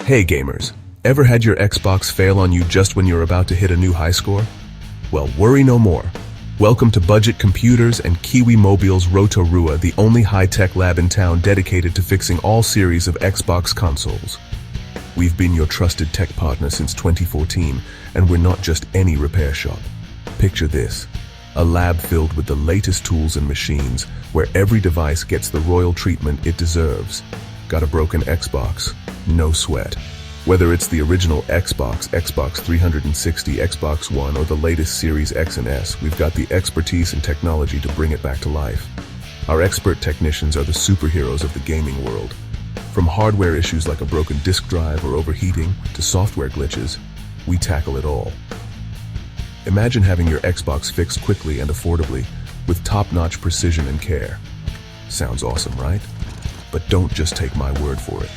Hey gamers, ever had your Xbox fail on you just when you're about to hit a new high score? Well, worry no more. Welcome to Budget Computers and Kiwi Mobiles Rotorua, the only high-tech lab in town dedicated to fixing all series of Xbox consoles. We've been your trusted tech partner since 2014, and we're not just any repair shop. Picture this, a lab filled with the latest tools and machines, where every device gets the royal treatment it deserves. Got a broken Xbox? No sweat. Whether it's the original Xbox, Xbox 360, Xbox One, or the latest Series X and S, we've got the expertise and technology to bring it back to life. Our expert technicians are the superheroes of the gaming world. From hardware issues like a broken disk drive or overheating to software glitches, we tackle it all. Imagine having your Xbox fixed quickly and affordably with top-notch precision and care. Sounds awesome, right? But don't just take my word for it.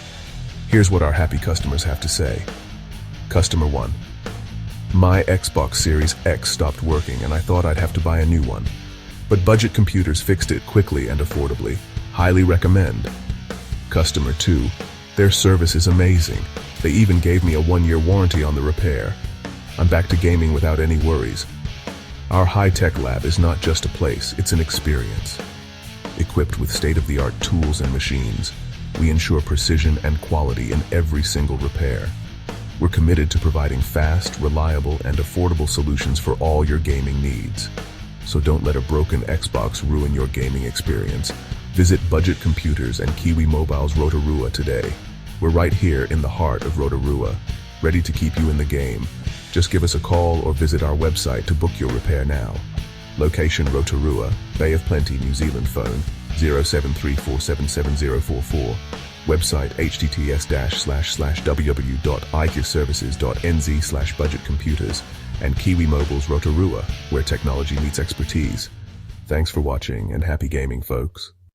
Here's what our happy customers have to say. Customer 1. My Xbox Series X stopped working and I thought I'd have to buy a new one. But Budget Computers fixed it quickly and affordably. Highly recommend. Customer 2. Their service is amazing. They even gave me a 1-year warranty on the repair. I'm back to gaming without any worries. Our high-tech lab is not just a place, it's an experience. Equipped with state-of-the-art tools and machines, we ensure precision and quality in every single repair. We're committed to providing fast, reliable, and affordable solutions for all your gaming needs. So don't let a broken Xbox ruin your gaming experience. Visit Budget Computers and Kiwi Mobiles Rotorua today. We're right here in the heart of Rotorua, ready to keep you in the game. Just give us a call or visit our website to book your repair now. Location Rotorua, Bay of Plenty, New Zealand. Phone 0734777044. Website https://www.ikeservices.nz/budgetcomputers and Kiwi Mobiles Rotorua, where technology meets expertise. Thanks for watching and happy gaming, folks.